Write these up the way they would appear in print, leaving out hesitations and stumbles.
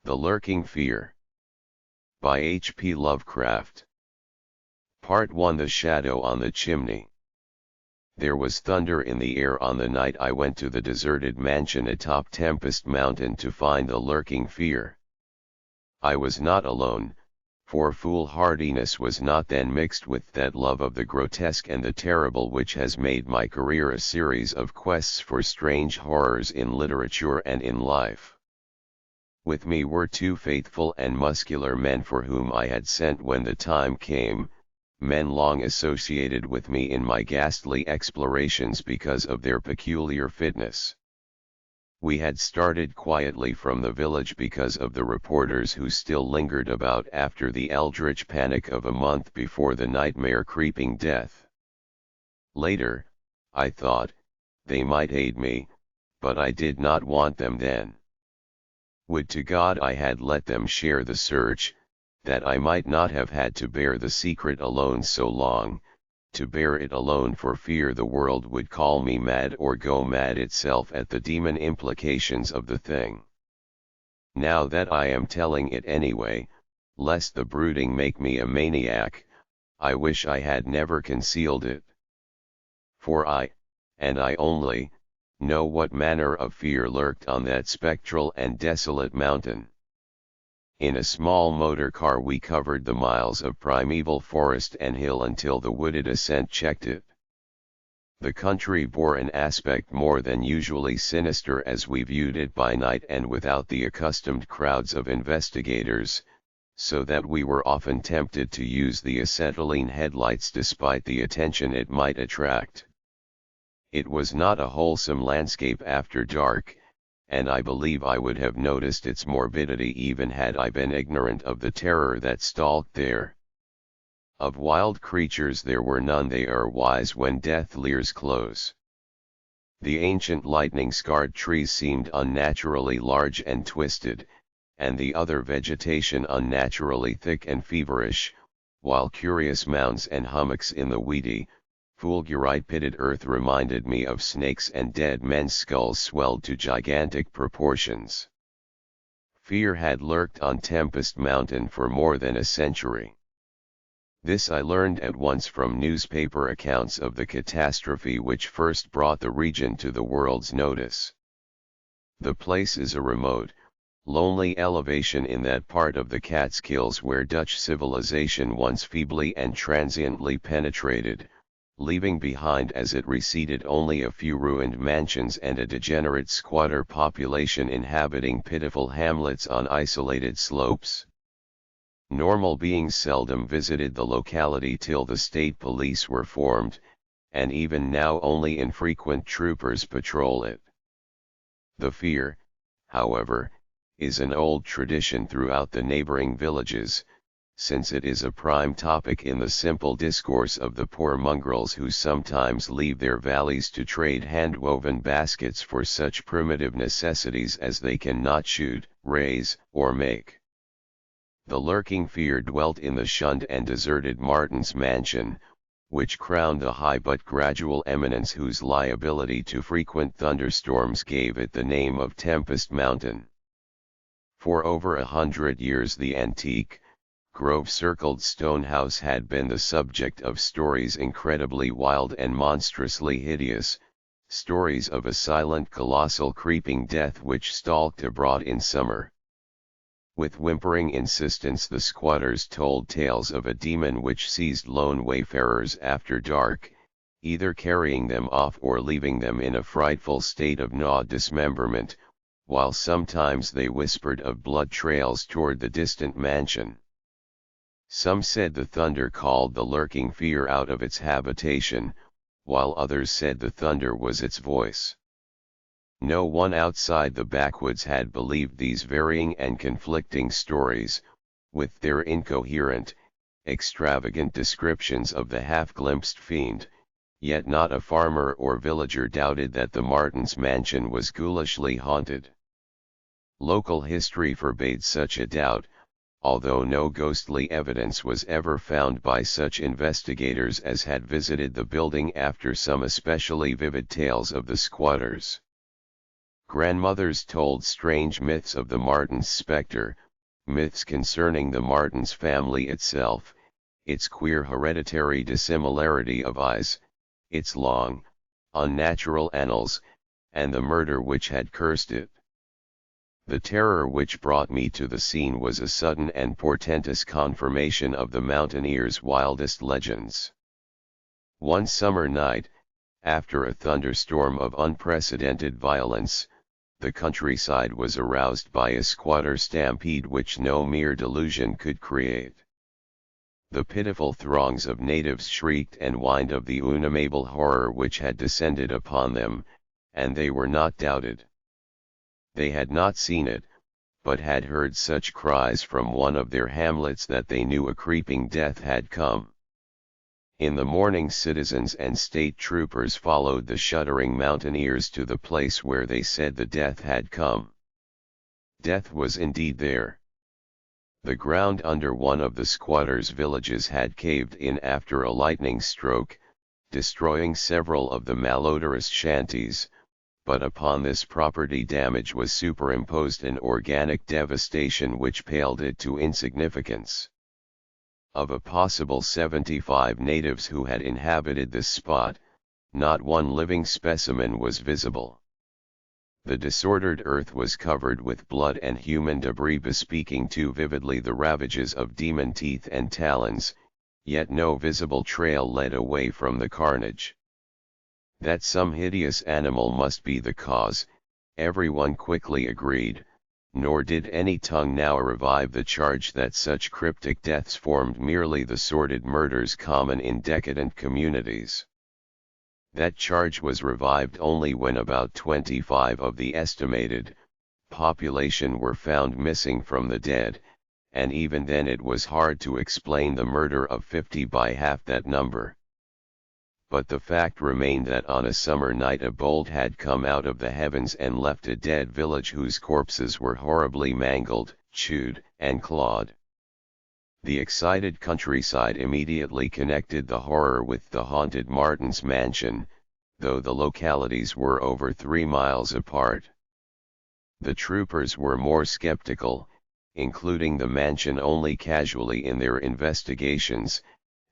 The Lurking Fear. By H. P. Lovecraft. Part 1. The Shadow on the Chimney. There was thunder in the air on the night I went to the deserted mansion atop Tempest Mountain to find the lurking fear. I was not alone, for foolhardiness was not then mixed with that love of the grotesque and the terrible which has made my career a series of quests for strange horrors in literature and in life. With me were two faithful and muscular men for whom I had sent when the time came, men long associated with me in my ghastly explorations because of their peculiar fitness. We had started quietly from the village because of the reporters who still lingered about after the eldritch panic of a month before the nightmare creeping death. Later, I thought, they might aid me, but I did not want them then. Would to God I had let them share the search, that I might not have had to bear the secret alone so long, to bear it alone for fear the world would call me mad or go mad itself at the demon implications of the thing. Now that I am telling it anyway, lest the brooding make me a maniac, I wish I had never concealed it. For I, and I only, know what manner of fear lurked on that spectral and desolate mountain. In a small motor car we covered the miles of primeval forest and hill until the wooded ascent checked it. The country bore an aspect more than usually sinister as we viewed it by night and without the accustomed crowds of investigators, so that we were often tempted to use the acetylene headlights despite the attention it might attract. It was not a wholesome landscape after dark, and I believe I would have noticed its morbidity even had I been ignorant of the terror that stalked there. Of wild creatures there were none. They are wise when death leers close. The ancient lightning-scarred trees seemed unnaturally large and twisted, and the other vegetation unnaturally thick and feverish, while curious mounds and hummocks in the weedy, fulgurite-pitted earth reminded me of snakes, and dead men's skulls swelled to gigantic proportions. Fear had lurked on Tempest Mountain for more than a century. This I learned at once from newspaper accounts of the catastrophe which first brought the region to the world's notice. The place is a remote, lonely elevation in that part of the Catskills where Dutch civilization once feebly and transiently penetrated, leaving behind as it receded only a few ruined mansions and a degenerate squatter population inhabiting pitiful hamlets on isolated slopes. Normal beings seldom visited the locality till the state police were formed, and even now only infrequent troopers patrol it. The fear, however, is an old tradition throughout the neighboring villages, since it is a prime topic in the simple discourse of the poor mongrels who sometimes leave their valleys to trade hand-woven baskets for such primitive necessities as they can not shoot, raise, or make. The lurking fear dwelt in the shunned and deserted Martin's mansion, which crowned the high but gradual eminence whose liability to frequent thunderstorms gave it the name of Tempest Mountain. For over 100 years the antique, grove-circled stone house had been the subject of stories incredibly wild and monstrously hideous, stories of a silent colossal creeping death which stalked abroad in summer. With whimpering insistence the squatters told tales of a demon which seized lone wayfarers after dark, either carrying them off or leaving them in a frightful state of gnawed dismemberment, while sometimes they whispered of blood trails toward the distant mansion. Some said the thunder called the lurking fear out of its habitation, while others said the thunder was its voice. No one outside the backwoods had believed these varying and conflicting stories, with their incoherent, extravagant descriptions of the half-glimpsed fiend, yet not a farmer or villager doubted that the Martins' mansion was ghoulishly haunted. Local history forbade such a doubt, although no ghostly evidence was ever found by such investigators as had visited the building after some especially vivid tales of the squatters. Grandmothers told strange myths of the Martins' specter, myths concerning the Martins family itself, its queer hereditary dissimilarity of eyes, its long, unnatural annals, and the murder which had cursed it. The terror which brought me to the scene was a sudden and portentous confirmation of the mountaineers' wildest legends. One summer night, after a thunderstorm of unprecedented violence, the countryside was aroused by a squatter stampede which no mere delusion could create. The pitiful throngs of natives shrieked and whined of the unimaginable horror which had descended upon them, and they were not doubted. They had not seen it, but had heard such cries from one of their hamlets that they knew a creeping death had come. In the morning citizens and state troopers followed the shuddering mountaineers to the place where they said the death had come. Death was indeed there. The ground under one of the squatters' villages had caved in after a lightning stroke, destroying several of the malodorous shanties, but upon this property damage was superimposed an organic devastation which paled it to insignificance. Of a possible 75 natives who had inhabited this spot, not one living specimen was visible. The disordered earth was covered with blood and human debris bespeaking too vividly the ravages of demon teeth and talons, yet no visible trail led away from the carnage. That some hideous animal must be the cause, everyone quickly agreed, nor did any tongue now revive the charge that such cryptic deaths formed merely the sordid murders common in decadent communities. That charge was revived only when about 25 of the estimated population were found missing from the dead, and even then it was hard to explain the murder of 50 by half that number. But the fact remained that on a summer night a bolt had come out of the heavens and left a dead village whose corpses were horribly mangled, chewed, and clawed. The excited countryside immediately connected the horror with the haunted Martins' mansion, though the localities were over 3 miles apart. The troopers were more skeptical, including the mansion only casually in their investigations,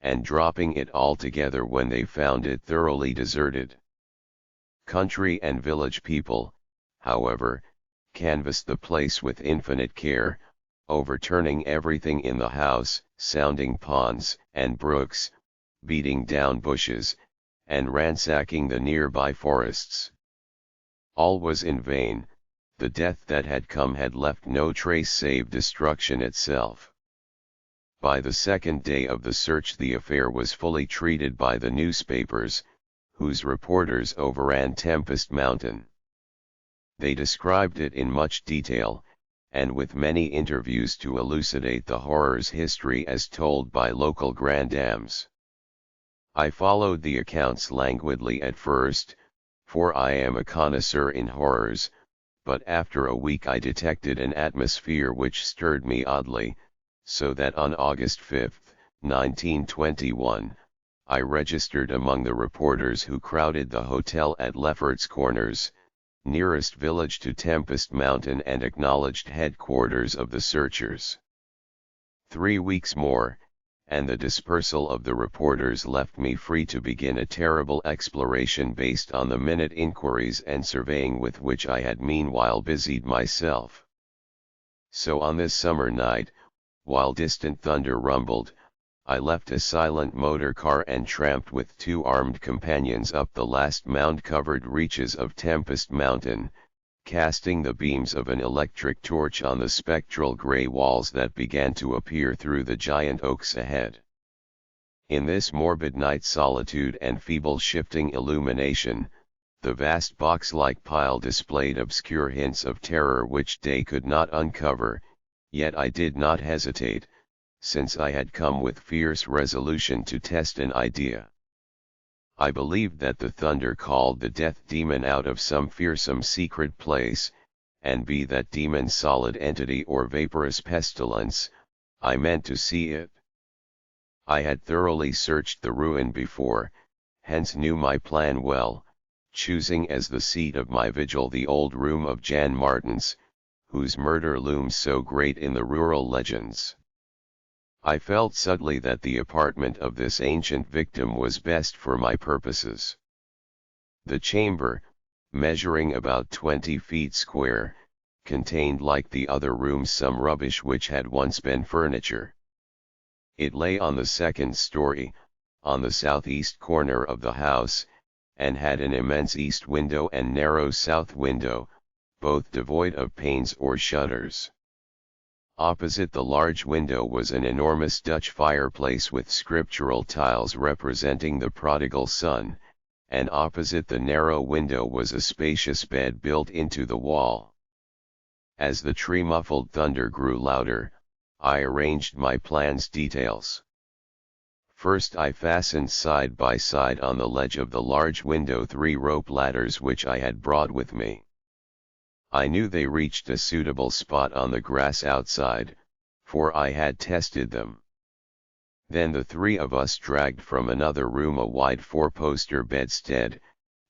and dropping it altogether when they found it thoroughly deserted. Country and village people, however, canvassed the place with infinite care, overturning everything in the house, sounding ponds and brooks, beating down bushes, and ransacking the nearby forests. All was in vain. The death that had come had left no trace save destruction itself. By the second day of the search the affair was fully treated by the newspapers, whose reporters overran Tempest Mountain. They described it in much detail, and with many interviews to elucidate the horror's history as told by local grandams. I followed the accounts languidly at first, for I am a connoisseur in horrors, but after a week I detected an atmosphere which stirred me oddly, so that on August 5, 1921, I registered among the reporters who crowded the hotel at Lefferts Corners, nearest village to Tempest Mountain and acknowledged headquarters of the searchers. 3 weeks more, and the dispersal of the reporters left me free to begin a terrible exploration based on the minute inquiries and surveying with which I had meanwhile busied myself. So on this summer night, while distant thunder rumbled, I left a silent motor car and tramped with 2 armed companions up the last mound-covered reaches of Tempest Mountain, casting the beams of an electric torch on the spectral gray walls that began to appear through the giant oaks ahead. In this morbid night solitude and feeble shifting illumination, the vast box-like pile displayed obscure hints of terror which day could not uncover, yet I did not hesitate, since I had come with fierce resolution to test an idea. I believed that the thunder called the death demon out of some fearsome secret place, and be that demon solid entity or vaporous pestilence, I meant to see it. I had thoroughly searched the ruin before, hence knew my plan well, choosing as the seat of my vigil the old room of Jan Martens, whose murder looms so great in the rural legends. I felt subtly that the apartment of this ancient victim was best for my purposes. The chamber, measuring about 20 feet square, contained like the other rooms some rubbish which had once been furniture. It lay on the second story, on the southeast corner of the house, and had an immense east window and narrow south window, both devoid of panes or shutters. Opposite the large window was an enormous Dutch fireplace with scriptural tiles representing the prodigal son, and opposite the narrow window was a spacious bed built into the wall. As the tree-muffled thunder grew louder, I arranged my plan's details. First I fastened side by side on the ledge of the large window 3 rope ladders which I had brought with me. I knew they reached a suitable spot on the grass outside, for I had tested them. Then the 3 of us dragged from another room a wide 4-poster bedstead,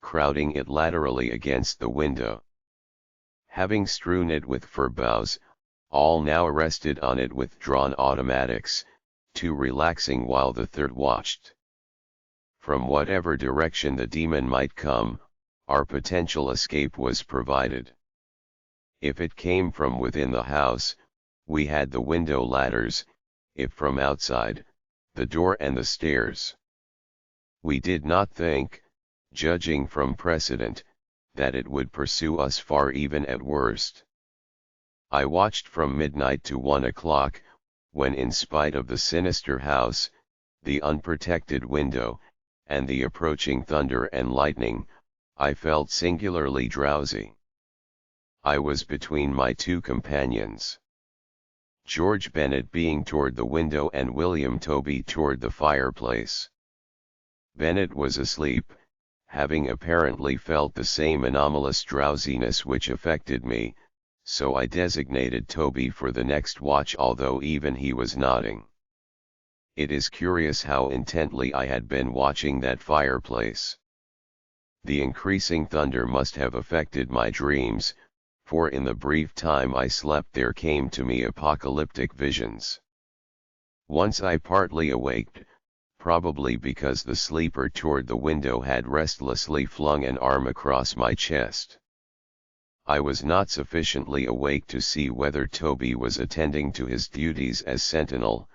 crowding it laterally against the window. Having strewn it with fir boughs, all now rested on it with drawn automatics, 2 relaxing while the third watched. From whatever direction the demon might come, our potential escape was provided. If it came from within the house, we had the window ladders; if from outside, the door and the stairs. We did not think, judging from precedent, that it would pursue us far even at worst. I watched from midnight to 1 o'clock, when in spite of the sinister house, the unprotected window, and the approaching thunder and lightning, I felt singularly drowsy. I was between my 2 companions, George Bennet being toward the window and William Toby toward the fireplace. Bennet was asleep, having apparently felt the same anomalous drowsiness which affected me, so I designated Toby for the next watch, although even he was nodding. It is curious how intently I had been watching that fireplace. The increasing thunder must have affected my dreams, for in the brief time I slept there came to me apocalyptic visions. Once I partly awaked, probably because the sleeper toward the window had restlessly flung an arm across my chest. I was not sufficiently awake to see whether Toby was attending to his duties as sentinel,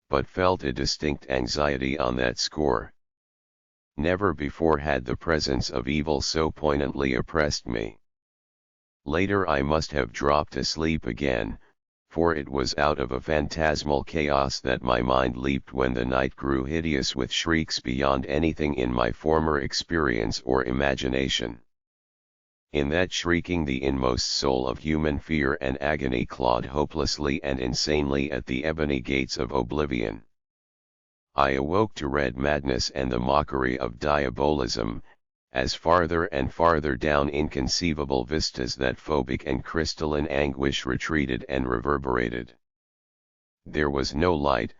but felt a distinct anxiety on that score. Never before had the presence of evil so poignantly oppressed me. Later I must have dropped asleep again, for it was out of a phantasmal chaos that my mind leaped when the night grew hideous with shrieks beyond anything in my former experience or imagination. In that shrieking the inmost soul of human fear and agony clawed hopelessly and insanely at the ebony gates of oblivion. I awoke to red madness and the mockery of diabolism, as farther and farther down inconceivable vistas that phobic and crystalline anguish retreated and reverberated. There was no light,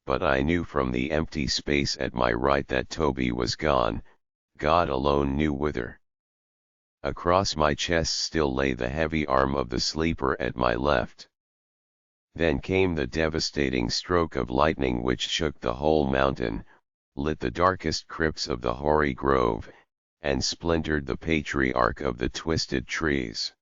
but I knew from the empty space at my right that Toby was gone, God alone knew whither. Across my chest still lay the heavy arm of the sleeper at my left. Then came the devastating stroke of lightning which shook the whole mountain, lit the darkest crypts of the hoary grove, and splintered the patriarch of the twisted trees.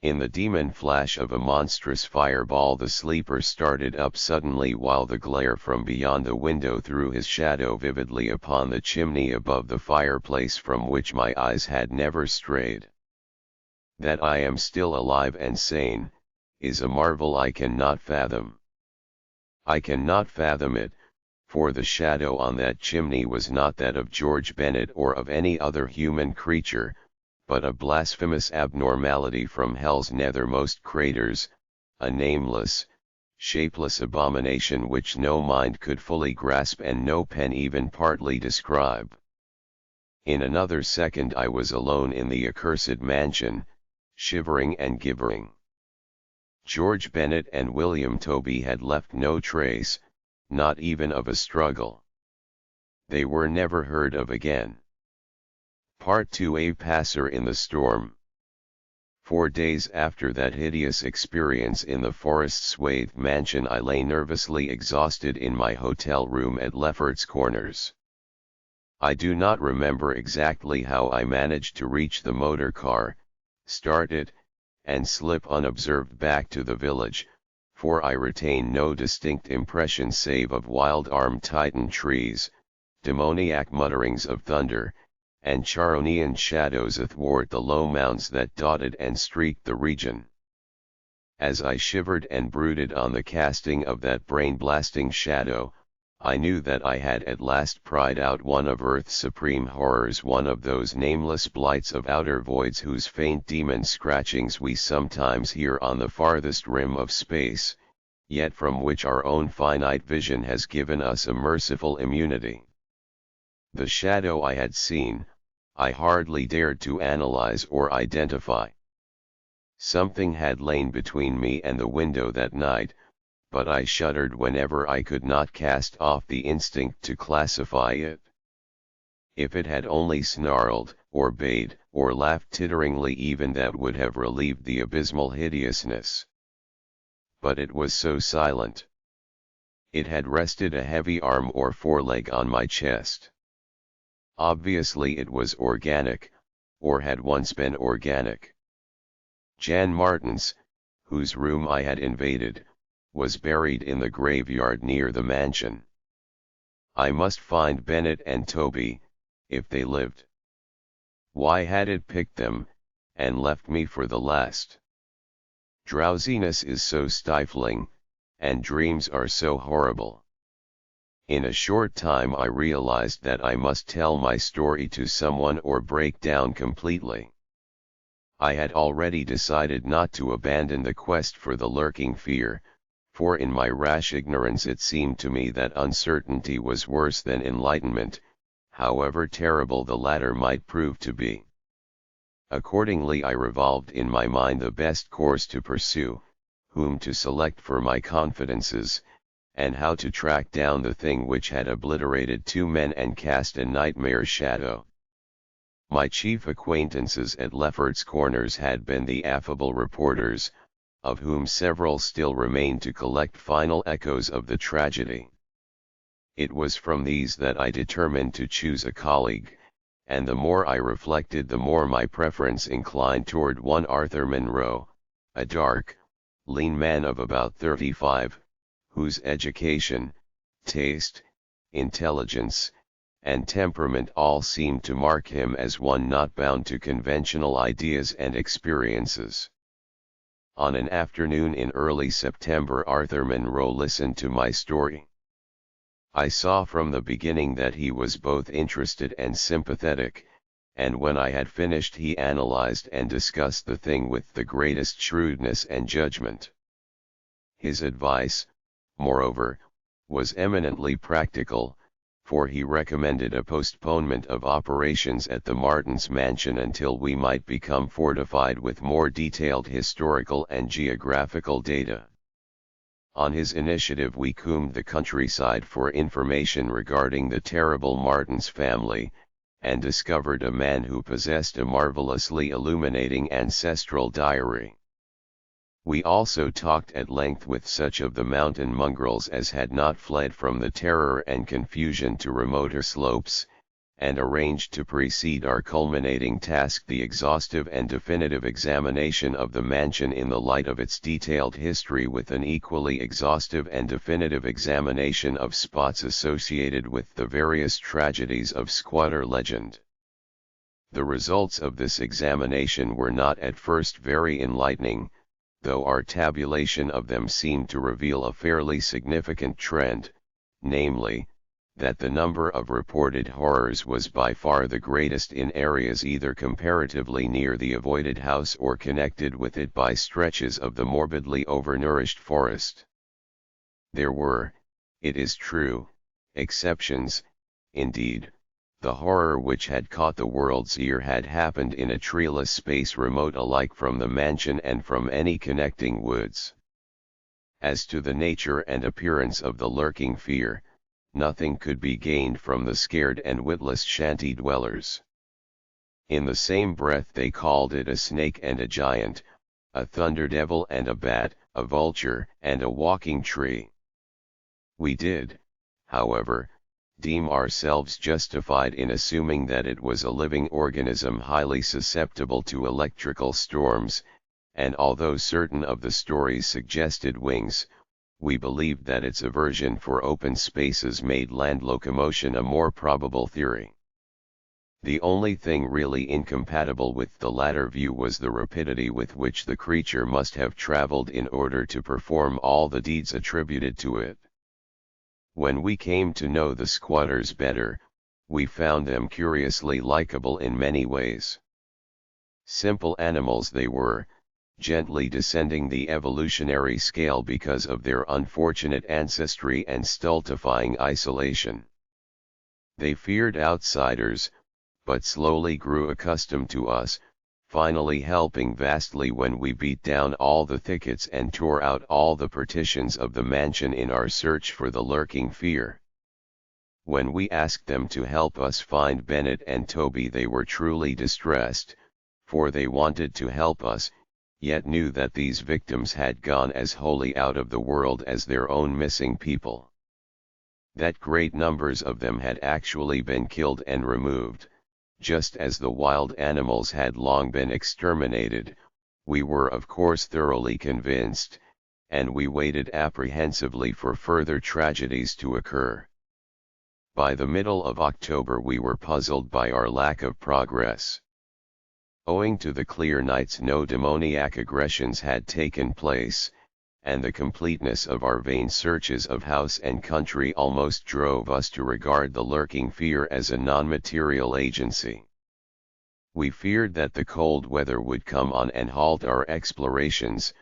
In the demon flash of a monstrous fireball the sleeper started up suddenly, while the glare from beyond the window threw his shadow vividly upon the chimney above the fireplace, from which my eyes had never strayed. That I am still alive and sane, is a marvel I cannot fathom. I cannot fathom it, for the shadow on that chimney was not that of George Bennet or of any other human creature, but a blasphemous abnormality from hell's nethermost craters, a nameless, shapeless abomination which no mind could fully grasp and no pen even partly describe. In another second I was alone in the accursed mansion, shivering and gibbering. George Bennet and William Toby had left no trace, not even of a struggle. They were never heard of again. Part 2: A Passer in the Storm. 4 days after that hideous experience in the forest-swathed mansion, I lay nervously exhausted in my hotel room at Lefferts Corners. I do not remember exactly how I managed to reach the motor car, start it, and slip unobserved back to the village, for I retain no distinct impression save of wild-armed titan trees, demoniac mutterings of thunder, and Charonian shadows athwart the low mounds that dotted and streaked the region. As I shivered and brooded on the casting of that brain-blasting shadow, I knew that I had at last pried out one of Earth's supreme horrors, one of those nameless blights of outer voids whose faint demon scratchings we sometimes hear on the farthest rim of space, yet from which our own finite vision has given us a merciful immunity. The shadow I had seen, I hardly dared to analyze or identify. Something had lain between me and the window that night, but I shuddered whenever I could not cast off the instinct to classify it. If it had only snarled, or bayed, or laughed titteringly, even that would have relieved the abysmal hideousness. But it was so silent. It had rested a heavy arm or foreleg on my chest. Obviously it was organic, or had once been organic. Jan Martens, whose room I had invaded, was buried in the graveyard near the mansion. I must find Bennett and Toby, if they lived. Why had it picked them, and left me for the last? Drowsiness is so stifling, and dreams are so horrible. In a short time I realized that I must tell my story to someone or break down completely. I had already decided not to abandon the quest for the lurking fear, for in my rash ignorance it seemed to me that uncertainty was worse than enlightenment, however terrible the latter might prove to be. Accordingly I revolved in my mind the best course to pursue, whom to select for my confidences, and how to track down the thing which had obliterated 2 men and cast a nightmare shadow. My chief acquaintances at Lefferts Corners had been the affable reporters, of whom several still remained to collect final echoes of the tragedy. It was from these that I determined to choose a colleague, and the more I reflected the more my preference inclined toward one Arthur Munro, a dark, lean man of about 35, whose education, taste, intelligence, and temperament all seemed to mark him as one not bound to conventional ideas and experiences. On an afternoon in early September Arthur Munro listened to my story. I saw from the beginning that he was both interested and sympathetic, and when I had finished he analyzed and discussed the thing with the greatest shrewdness and judgment. His advice, moreover, was eminently practical, for he recommended a postponement of operations at the Martens mansion until we might become fortified with more detailed historical and geographical data. On his initiative we combed the countryside for information regarding the terrible Martens family, and discovered a man who possessed a marvelously illuminating ancestral diary. We also talked at length with such of the mountain mongrels as had not fled from the terror and confusion to remoter slopes, and arranged to precede our culminating task the exhaustive and definitive examination of the mansion in the light of its detailed history, with an equally exhaustive and definitive examination of spots associated with the various tragedies of squatter legend. The results of this examination were not at first very enlightening, though our tabulation of them seemed to reveal a fairly significant trend, namely, that the number of reported horrors was by far the greatest in areas either comparatively near the avoided house or connected with it by stretches of the morbidly overnourished forest. There were, it is true, exceptions. Indeed, the horror which had caught the world's ear had happened in a treeless space remote alike from the mansion and from any connecting woods. As to the nature and appearance of the lurking fear, nothing could be gained from the scared and witless shanty dwellers. In the same breath they called it a snake and a giant, a thunder devil and a bat, a vulture and a walking tree. We did, however, deem ourselves justified in assuming that it was a living organism highly susceptible to electrical storms, and although certain of the stories suggested wings, we believed that its aversion for open spaces made land locomotion a more probable theory. The only thing really incompatible with the latter view was the rapidity with which the creature must have traveled in order to perform all the deeds attributed to it. When we came to know the squatters better, we found them curiously likable in many ways. Simple animals they were, gently descending the evolutionary scale because of their unfortunate ancestry and stultifying isolation. They feared outsiders, but slowly grew accustomed to us, finally helping vastly when we beat down all the thickets and tore out all the partitions of the mansion in our search for the lurking fear. When we asked them to help us find Bennett and Toby, they were truly distressed, for they wanted to help us, yet knew that these victims had gone as wholly out of the world as their own missing people. That great numbers of them had actually been killed and removed, just as the wild animals had long been exterminated, we were of course thoroughly convinced, and we waited apprehensively for further tragedies to occur. By the middle of October we were puzzled by our lack of progress. Owing to the clear nights, no demoniac aggressions had taken place, and the completeness of our vain searches of house and country almost drove us to regard the lurking fear as a non-material agency. We feared that the cold weather would come on and halt our explorations,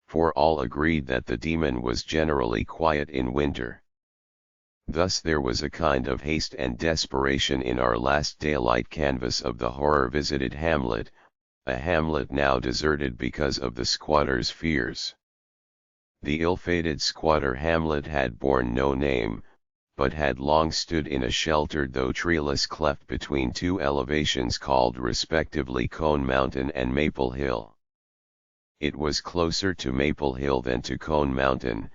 for all agreed that the demon was generally quiet in winter. Thus there was a kind of haste and desperation in our last daylight canvass of the horror-visited hamlet, a hamlet now deserted because of the squatters' fears. The ill-fated squatter hamlet had borne no name, but had long stood in a sheltered though treeless cleft between two elevations called respectively Cone Mountain and Maple Hill. It was closer to Maple Hill than to Cone Mountain,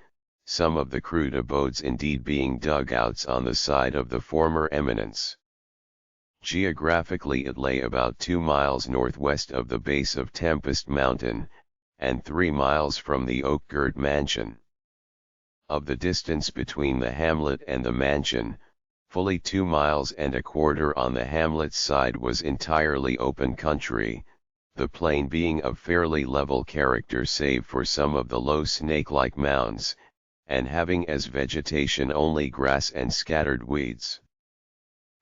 some of the crude abodes indeed being dugouts on the side of the former eminence. Geographically it lay about 2 miles northwest of the base of Tempest Mountain, and 3 miles from the oak-girt mansion. Of the distance between the hamlet and the mansion, fully 2 miles and a quarter on the hamlet's side was entirely open country, the plain being of fairly level character save for some of the low snake-like mounds, and having as vegetation only grass and scattered weeds.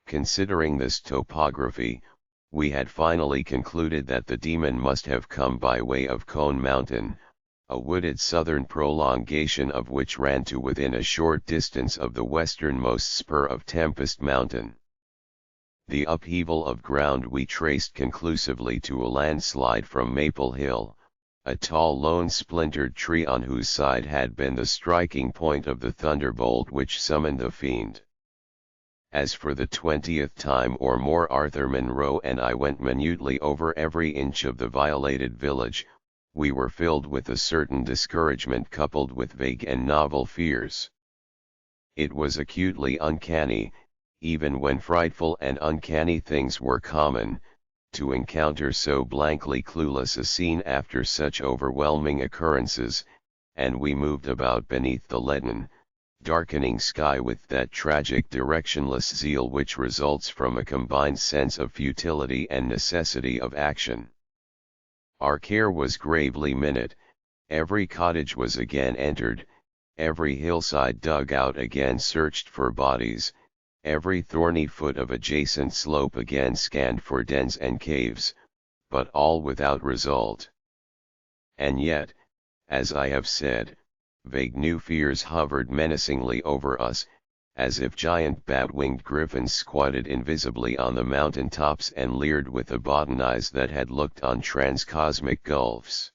Considering this topography, we had finally concluded that the demon must have come by way of Cone Mountain, a wooded southern prolongation of which ran to within a short distance of the westernmost spur of Tempest Mountain. The upheaval of ground we traced conclusively to a landslide from Maple Hill, a tall lone splintered tree on whose side had been the striking point of the thunderbolt which summoned the fiend. As for the 20th time or more Arthur Monroe and I went minutely over every inch of the violated village, we were filled with a certain discouragement coupled with vague and novel fears. It was acutely uncanny, even when frightful and uncanny things were common, to encounter so blankly clueless a scene after such overwhelming occurrences, and we moved about beneath the leaden, darkening sky with that tragic directionless zeal which results from a combined sense of futility and necessity of action. Our care was gravely minute, every cottage was again entered, every hillside dug out again searched for bodies, every thorny foot of adjacent slope again scanned for dens and caves, but all without result. And yet, as I have said, vague new fears hovered menacingly over us, as if giant bat-winged griffins squatted invisibly on the mountain tops and leered with abaddon eyes that had looked on transcosmic gulfs.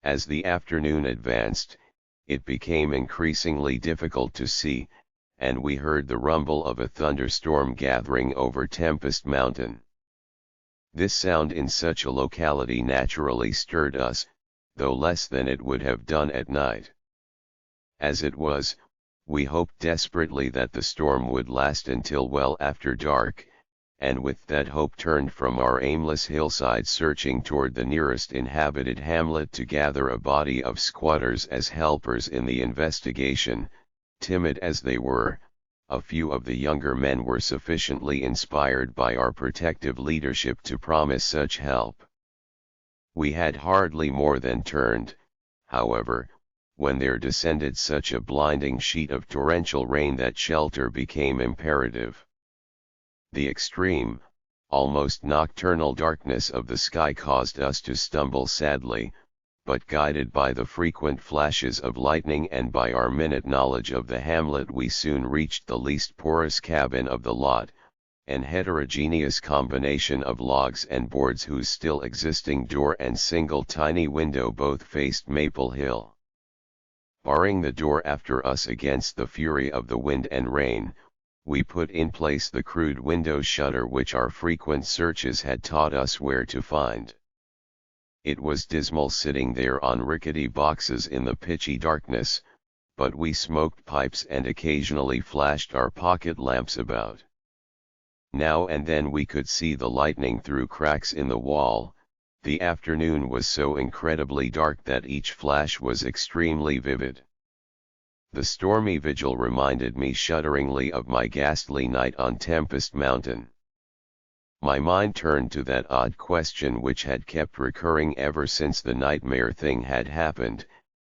As the afternoon advanced, it became increasingly difficult to see, and we heard the rumble of a thunderstorm gathering over Tempest Mountain. This sound in such a locality naturally stirred us, though less than it would have done at night. As it was, we hoped desperately that the storm would last until well after dark, and with that hope turned from our aimless hillside searching toward the nearest inhabited hamlet to gather a body of squatters as helpers in the investigation. Timid as they were, a few of the younger men were sufficiently inspired by our protective leadership to promise such help. We had hardly more than turned, however, when there descended such a blinding sheet of torrential rain that shelter became imperative. The extreme, almost nocturnal darkness of the sky caused us to stumble sadly, but guided by the frequent flashes of lightning and by our minute knowledge of the hamlet we soon reached the least porous cabin of the lot, an heterogeneous combination of logs and boards whose still existing door and single tiny window both faced Maple Hill. Barring the door after us against the fury of the wind and rain, we put in place the crude window shutter which our frequent searches had taught us where to find. It was dismal sitting there on rickety boxes in the pitchy darkness, but we smoked pipes and occasionally flashed our pocket lamps about. Now and then we could see the lightning through cracks in the wall. The afternoon was so incredibly dark that each flash was extremely vivid. The stormy vigil reminded me shudderingly of my ghastly night on Tempest Mountain. My mind turned to that odd question which had kept recurring ever since the nightmare thing had happened,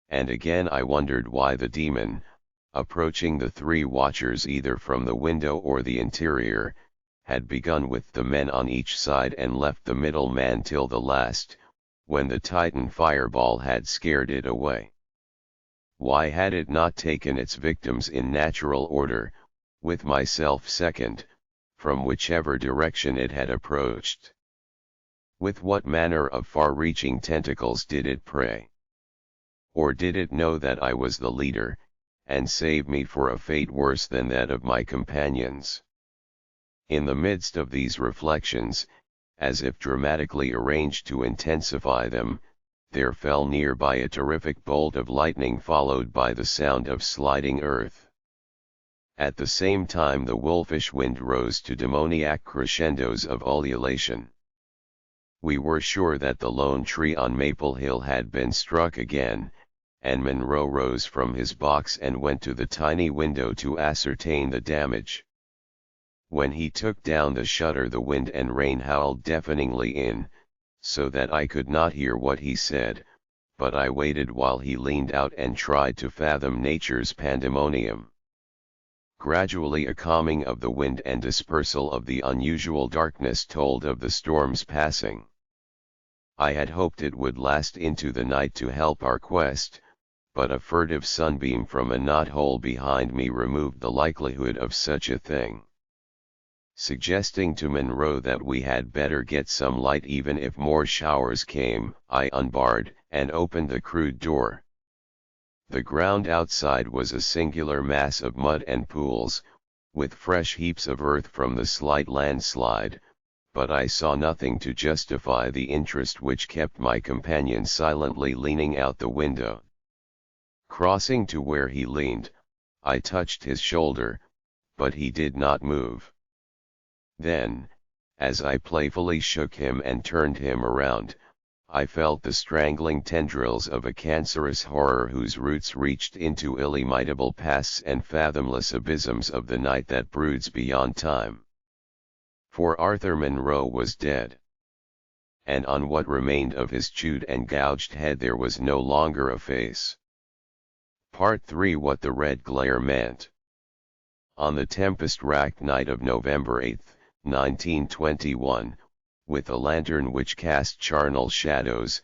and again I wondered why the demon, approaching the three watchers either from the window or the interior, had begun with the men on each side and left the middle man till the last, when the Titan fireball had scared it away. Why had it not taken its victims in natural order, with myself second, from whichever direction it had approached? With what manner of far-reaching tentacles did it prey? Or did it know that I was the leader, and save me for a fate worse than that of my companions? In the midst of these reflections, as if dramatically arranged to intensify them, there fell nearby a terrific bolt of lightning followed by the sound of sliding earth. At the same time the wolfish wind rose to demoniac crescendos of ululation. We were sure that the lone tree on Maple Hill had been struck again, and Monroe rose from his box and went to the tiny window to ascertain the damage. When he took down the shutter the wind and rain howled deafeningly in, so that I could not hear what he said, but I waited while he leaned out and tried to fathom nature's pandemonium. Gradually a calming of the wind and dispersal of the unusual darkness told of the storm's passing. I had hoped it would last into the night to help our quest, but a furtive sunbeam from a knothole behind me removed the likelihood of such a thing. Suggesting to Monroe that we had better get some light even if more showers came, I unbarred and opened the crude door. The ground outside was a singular mass of mud and pools, with fresh heaps of earth from the slight landslide, but I saw nothing to justify the interest which kept my companion silently leaning out the window. Crossing to where he leaned, I touched his shoulder, but he did not move. Then, as I playfully shook him and turned him around, I felt the strangling tendrils of a cancerous horror whose roots reached into illimitable pasts and fathomless abysms of the night that broods beyond time. For Arthur Monroe was dead. And on what remained of his chewed and gouged head there was no longer a face. Part 3. What the red glare meant. On the tempest-racked night of November 8, 1921, with a lantern which cast charnel shadows,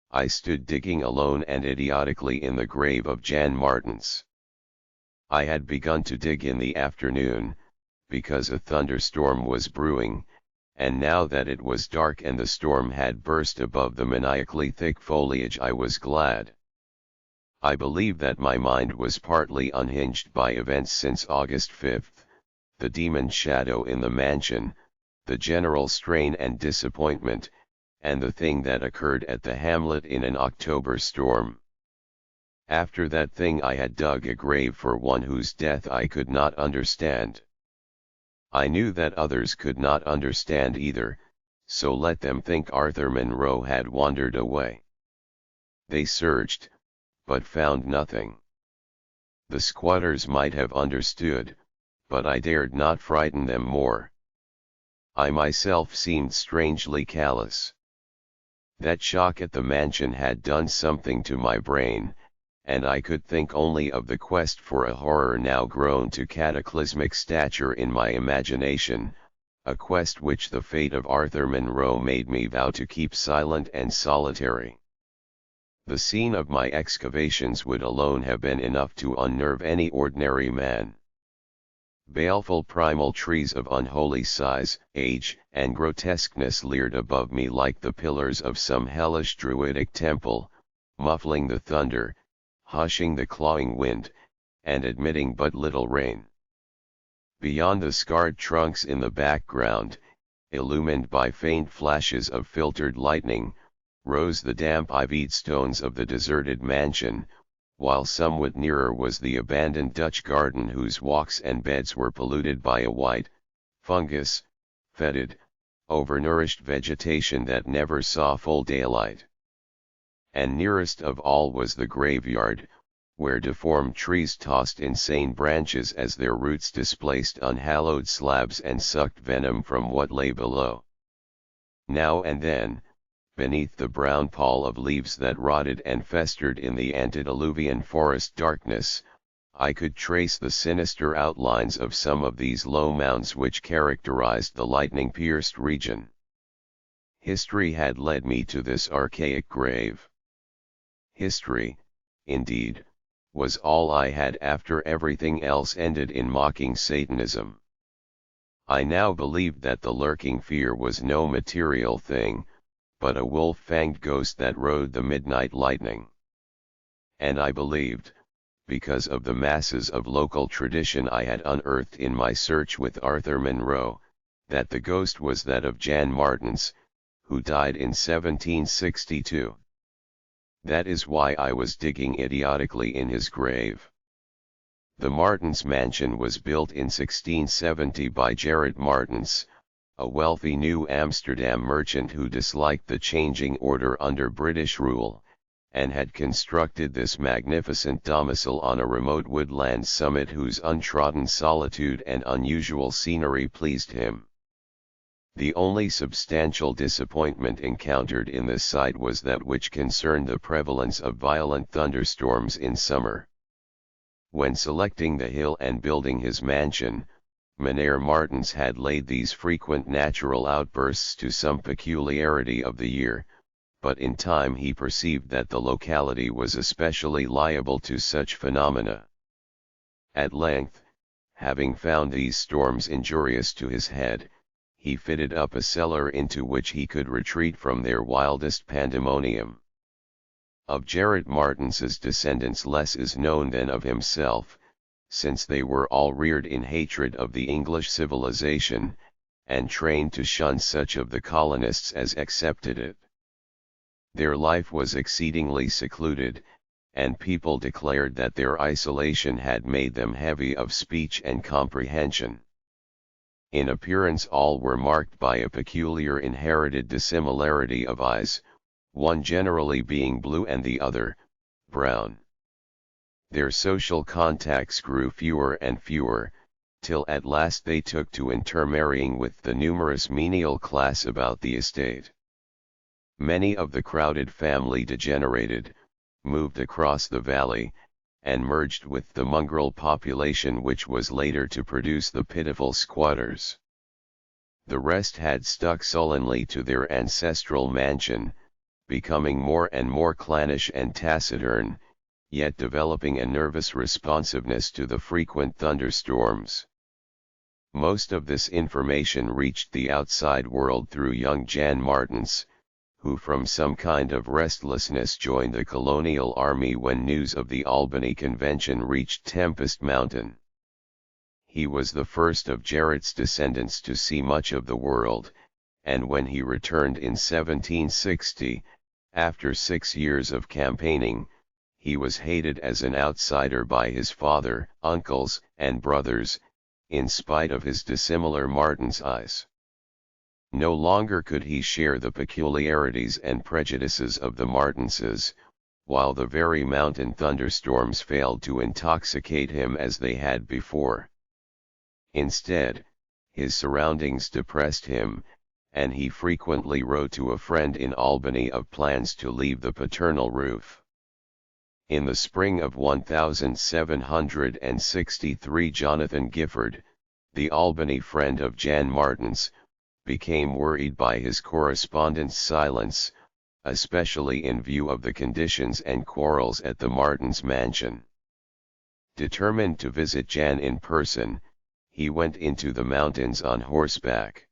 I stood digging alone and idiotically in the grave of Jan Martens. I had begun to dig in the afternoon, because a thunderstorm was brewing, and now that it was dark and the storm had burst above the maniacally thick foliage I was glad. I believe that my mind was partly unhinged by events since August 5, the demon shadow in the mansion, the general strain and disappointment, and the thing that occurred at the hamlet in an October storm. After that thing I had dug a grave for one whose death I could not understand. I knew that others could not understand either, so let them think Arthur Monroe had wandered away. They searched, but found nothing. The squatters might have understood, but I dared not frighten them more. I myself seemed strangely callous. That shock at the mansion had done something to my brain, and I could think only of the quest for a horror now grown to cataclysmic stature in my imagination, a quest which the fate of Arthur Monroe made me vow to keep silent and solitary. The scene of my excavations would alone have been enough to unnerve any ordinary man. Baleful primal trees of unholy size, age, and grotesqueness leered above me like the pillars of some hellish druidic temple, muffling the thunder, hushing the clawing wind, and admitting but little rain. Beyond the scarred trunks in the background, illumined by faint flashes of filtered lightning, rose the damp ivied stones of the deserted mansion, while somewhat nearer was the abandoned Dutch garden whose walks and beds were polluted by a white, fungus, fetid, overnourished vegetation that never saw full daylight. And nearest of all was the graveyard, where deformed trees tossed insane branches as their roots displaced unhallowed slabs and sucked venom from what lay below. Now and then, beneath the brown pall of leaves that rotted and festered in the antediluvian forest darkness, I could trace the sinister outlines of some of these low mounds which characterized the lightning-pierced region. History had led me to this archaic grave. History, indeed, was all I had after everything else ended in mocking Satanism. I now believed that the lurking fear was no material thing, but a wolf-fanged ghost that rode the midnight lightning. And I believed, because of the masses of local tradition I had unearthed in my search with Arthur Monroe, that the ghost was that of Jan Martens, who died in 1762. That is why I was digging idiotically in his grave. The Martens mansion was built in 1670 by Gerrit Martens, a wealthy New Amsterdam merchant who disliked the changing order under British rule, and had constructed this magnificent domicile on a remote woodland summit whose untrodden solitude and unusual scenery pleased him. The only substantial disappointment encountered in this site was that which concerned the prevalence of violent thunderstorms in summer. When selecting the hill and building his mansion, Mynheer Martens had laid these frequent natural outbursts to some peculiarity of the year, but in time he perceived that the locality was especially liable to such phenomena. At length, having found these storms injurious to his head, he fitted up a cellar into which he could retreat from their wildest pandemonium. Of Gerrit Martens's descendants less is known than of himself, since they were all reared in hatred of the English civilization, and trained to shun such of the colonists as accepted it. Their life was exceedingly secluded, and people declared that their isolation had made them heavy of speech and comprehension. In appearance all were marked by a peculiar inherited dissimilarity of eyes, one generally being blue and the other, brown. Their social contacts grew fewer and fewer, till at last they took to intermarrying with the numerous menial class about the estate. Many of the crowded family degenerated, moved across the valley, and merged with the mongrel population which was later to produce the pitiful squatters. The rest had stuck sullenly to their ancestral mansion, becoming more and more clannish and taciturn, yet developing a nervous responsiveness to the frequent thunderstorms. Most of this information reached the outside world through young Jan Martens, who from some kind of restlessness joined the colonial army when news of the Albany Convention reached Tempest Mountain. He was the first of Jarrett's descendants to see much of the world, and when he returned in 1760, after 6 years of campaigning, he was hated as an outsider by his father, uncles, and brothers, in spite of his dissimilar Martin's eyes. No longer could he share the peculiarities and prejudices of the Martinses, while the very mountain thunderstorms failed to intoxicate him as they had before. Instead, his surroundings depressed him, and he frequently wrote to a friend in Albany of plans to leave the paternal roof. In the spring of 1763, Jonathan Gifford, the Albany friend of Jan Martin's, became worried by his correspondent's silence, especially in view of the conditions and quarrels at the Martins' mansion. Determined to visit Jan in person, he went into the mountains on horseback.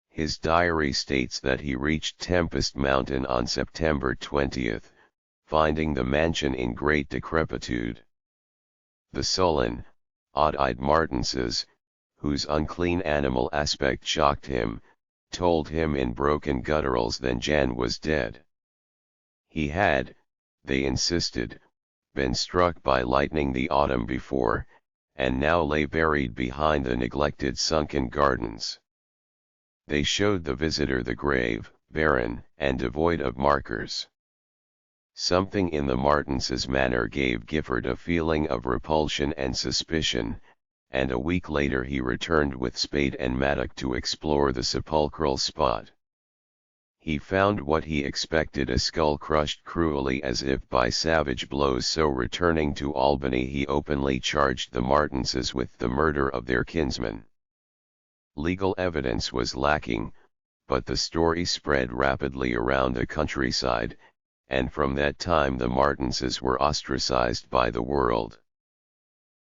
His diary states that he reached Tempest Mountain on September 20, finding the mansion in great decrepitude. The sullen, odd-eyed Martinses, whose unclean animal aspect shocked him, told him in broken gutturals that Jan was dead. He had, they insisted, been struck by lightning the autumn before, and now lay buried behind the neglected sunken gardens. They showed the visitor the grave, barren, and devoid of markers. Something in the Martinses' manner gave Gifford a feeling of repulsion and suspicion, and a week later he returned with spade and mattock to explore the sepulchral spot. He found what he expected, a skull crushed cruelly as if by savage blows. So returning to Albany, he openly charged the Martinses with the murder of their kinsman. Legal evidence was lacking, but the story spread rapidly around the countryside, and from that time the Martinses were ostracized by the world.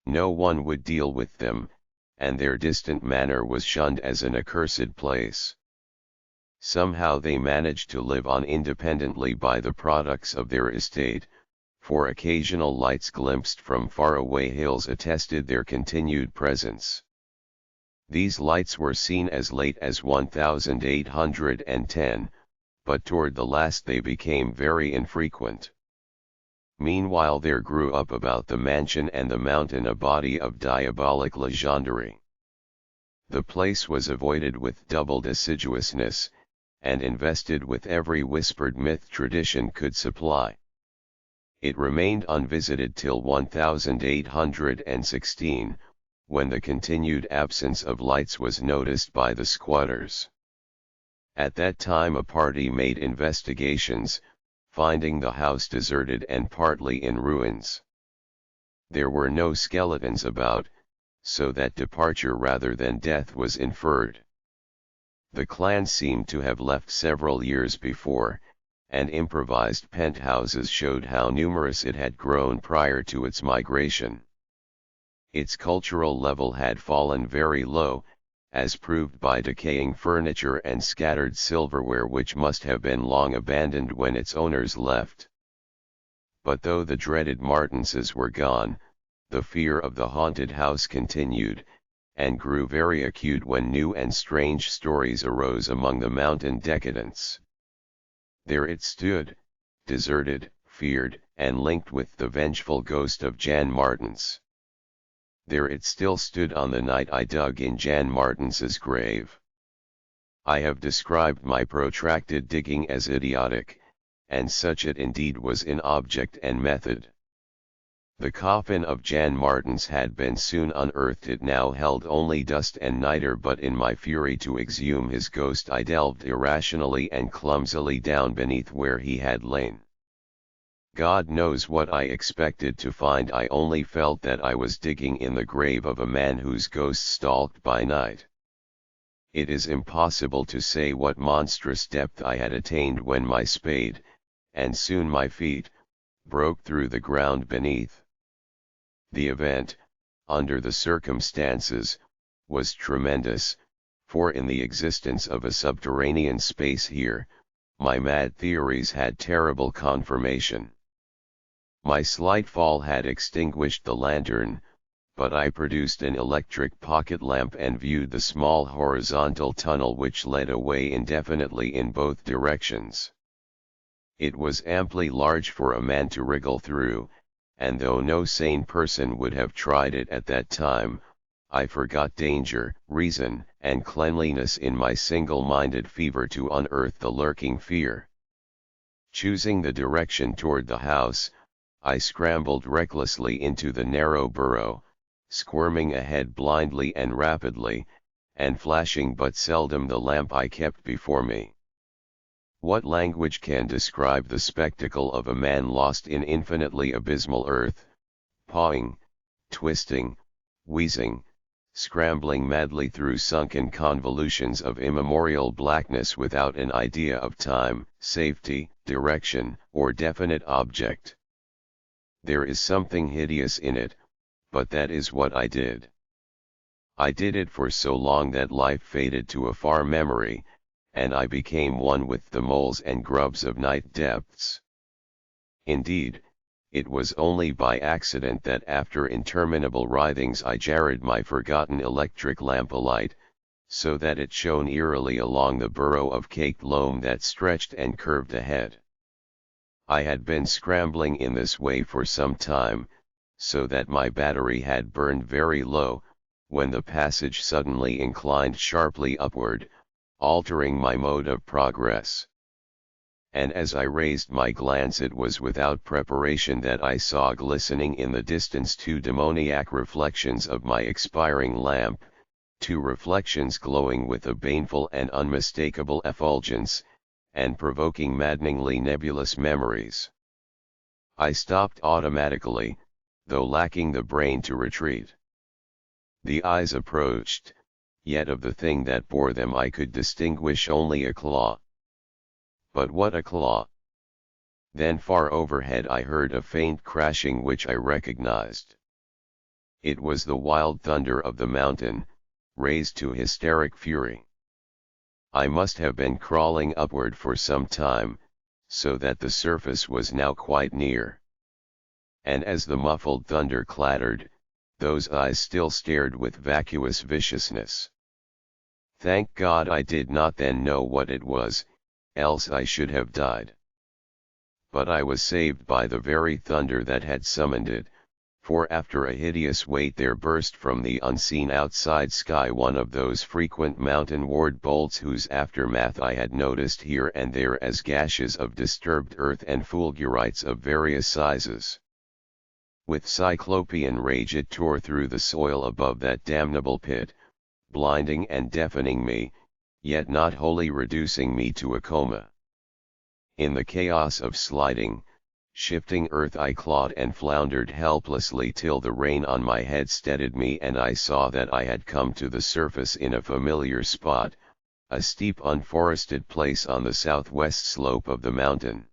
No one would deal with them, and their distant manor was shunned as an accursed place. Somehow they managed to live on independently by the products of their estate, for occasional lights glimpsed from faraway hills attested their continued presence. These lights were seen as late as 1810, but toward the last they became very infrequent. Meanwhile there grew up about the mansion and the mountain a body of diabolic legendary. The place was avoided with doubled assiduousness, and invested with every whispered myth tradition could supply. It remained unvisited till 1816, when the continued absence of lights was noticed by the squatters. At that time a party made investigations, finding the house deserted and partly in ruins. There were no skeletons about, so that departure rather than death was inferred. The clan seemed to have left several years before, and improvised penthouses showed how numerous it had grown prior to its migration. Its cultural level had fallen very low, as proved by decaying furniture and scattered silverware which must have been long abandoned when its owners left. But though the dreaded Martinses were gone, the fear of the haunted house continued, and grew very acute when new and strange stories arose among the mountain decadents. There it stood, deserted, feared, and linked with the vengeful ghost of Jan Martins. There it still stood on the night I dug in Jan Martins's grave. I have described my protracted digging as idiotic, and such it indeed was in object and method. The coffin of Jan Martins had been soon unearthed. It now held only dust and niter, but in my fury to exhume his ghost I delved irrationally and clumsily down beneath where he had lain. God knows what I expected to find. I only felt that I was digging in the grave of a man whose ghost stalked by night. It is impossible to say what monstrous depth I had attained when my spade, and soon my feet, broke through the ground beneath. The event, under the circumstances, was tremendous, for in the existence of a subterranean space here, my mad theories had terrible confirmation. My slight fall had extinguished the lantern, but I produced an electric pocket lamp and viewed the small horizontal tunnel which led away indefinitely in both directions. It was amply large for a man to wriggle through, and though no sane person would have tried it at that time, I forgot danger, reason, and cleanliness in my single-minded fever to unearth the lurking fear. Choosing the direction toward the house, I scrambled recklessly into the narrow burrow, squirming ahead blindly and rapidly, and flashing but seldom the lamp I kept before me. What language can describe the spectacle of a man lost in infinitely abysmal earth, pawing, twisting, wheezing, scrambling madly through sunken convolutions of immemorial blackness without an idea of time, safety, direction, or definite object? There is something hideous in it, but that is what I did. I did it for so long that life faded to a far memory, and I became one with the moles and grubs of night depths. Indeed, it was only by accident that after interminable writhings I jarred my forgotten electric lamp alight, so that it shone eerily along the burrow of caked loam that stretched and curved ahead. I had been scrambling in this way for some time, so that my battery had burned very low, when the passage suddenly inclined sharply upward, altering my mode of progress. And as I raised my glance, it was without preparation that I saw glistening in the distance two demoniac reflections of my expiring lamp, two reflections glowing with a baneful and unmistakable effulgence, and provoking maddeningly nebulous memories. I stopped automatically, though lacking the brain to retreat. The eyes approached, yet of the thing that bore them I could distinguish only a claw. But what a claw! Then far overhead I heard a faint crashing which I recognized. It was the wild thunder of the mountain, raised to hysteric fury. I must have been crawling upward for some time, so that the surface was now quite near. And as the muffled thunder clattered, those eyes still stared with vacuous viciousness. Thank God I did not then know what it was, else I should have died. But I was saved by the very thunder that had summoned it, for after a hideous wait there burst from the unseen outside sky one of those frequent mountain-ward bolts whose aftermath I had noticed here and there as gashes of disturbed earth and fulgurites of various sizes. With cyclopean rage it tore through the soil above that damnable pit, blinding and deafening me, yet not wholly reducing me to a coma. In the chaos of sliding, shifting earth I clawed and floundered helplessly till the rain on my head steadied me and I saw that I had come to the surface in a familiar spot, a steep unforested place on the southwest slope of the mountain.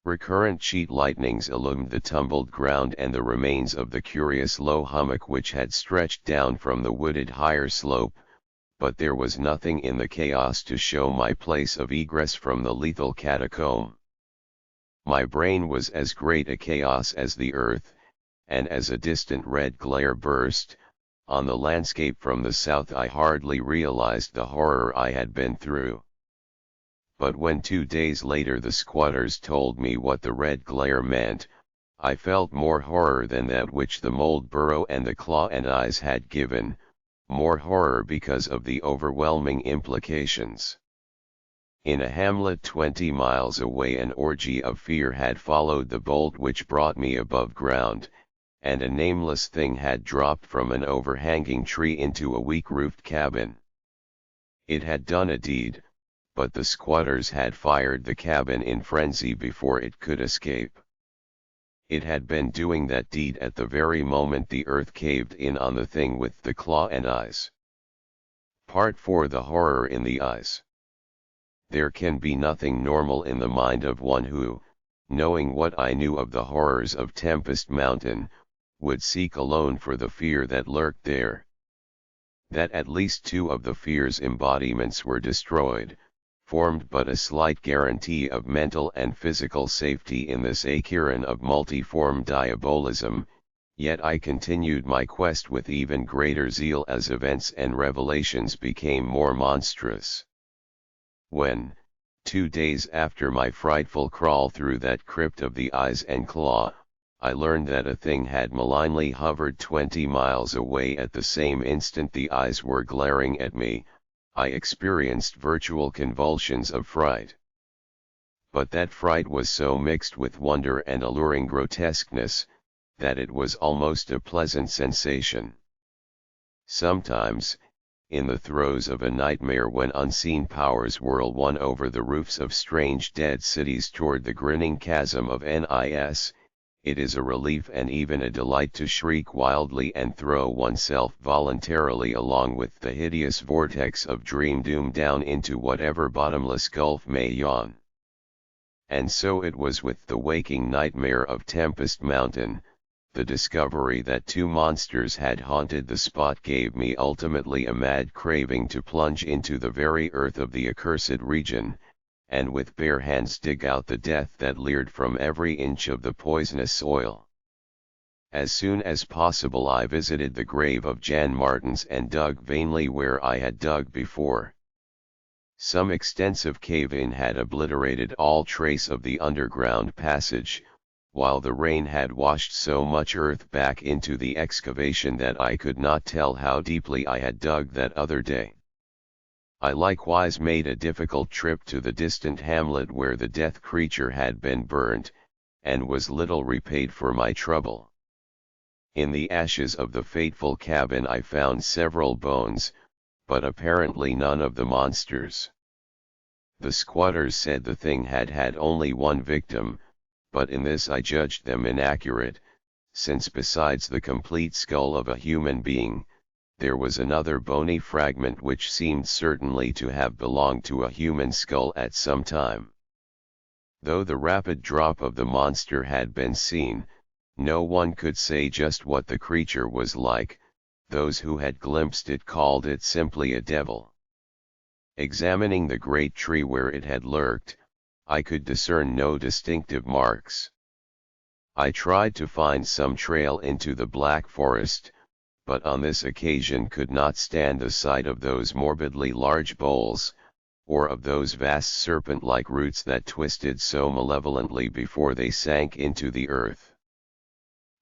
Recurrent sheet lightnings illumined the tumbled ground and the remains of the curious low hummock which had stretched down from the wooded higher slope, but there was nothing in the chaos to show my place of egress from the lethal catacomb. My brain was as great a chaos as the earth, and as a distant red glare burst on the landscape from the south I hardly realized the horror I had been through. But when 2 days later the squatters told me what the red glare meant, I felt more horror than that which the mold burrow and the claw and eyes had given, more horror because of the overwhelming implications. In a hamlet 20 miles away an orgy of fear had followed the bolt which brought me above ground, and a nameless thing had dropped from an overhanging tree into a weak-roofed cabin. It had done a deed, but the squatters had fired the cabin in frenzy before it could escape. It had been doing that deed at the very moment the earth caved in on the thing with the claw and eyes. Part 4. The horror in the eyes. There can be nothing normal in the mind of one who, knowing what I knew of the horrors of Tempest Mountain, would seek alone for the fear that lurked there. That at least 2 of the fear's embodiments were destroyed, formed but a slight guarantee of mental and physical safety in this Acheron of multiform diabolism, Yet I continued my quest with even greater zeal as events and revelations became more monstrous. When, 2 days after my frightful crawl through that crypt of the eyes and claw, I learned that a thing had malignly hovered 20 miles away at the same instant the eyes were glaring at me, I experienced virtual convulsions of fright. But that fright was so mixed with wonder and alluring grotesqueness, that it was almost a pleasant sensation. Sometimes, in the throes of a nightmare when unseen powers whirl one over the roofs of strange dead cities toward the grinning chasm of NIS, it is a relief and even a delight to shriek wildly and throw oneself voluntarily along with the hideous vortex of dream doom down into whatever bottomless gulf may yawn. And so it was with the waking nightmare of Tempest Mountain. The discovery that 2 monsters had haunted the spot gave me ultimately a mad craving to plunge into the very earth of the accursed region, and with bare hands dig out the death that leered from every inch of the poisonous soil. As soon as possible I visited the grave of Jan Martens and dug vainly where I had dug before. Some extensive cave-in had obliterated all trace of the underground passage, while the rain had washed so much earth back into the excavation that I could not tell how deeply I had dug that other day. I likewise made a difficult trip to the distant hamlet where the death creature had been burnt, and was little repaid for my trouble. In the ashes of the fateful cabin I found several bones, but apparently none of the monsters. The squatters said the thing had had only one victim, but in this I judged them inaccurate, since besides the complete skull of a human being, there was another bony fragment which seemed certainly to have belonged to a human skull at some time. Though the rapid drop of the monster had been seen, no one could say just what the creature was like. Those who had glimpsed it called it simply a devil. Examining the great tree where it had lurked, I could discern no distinctive marks. I tried to find some trail into the Black Forest, but on this occasion could not stand the sight of those morbidly large boles, or of those vast serpent-like roots that twisted so malevolently before they sank into the earth.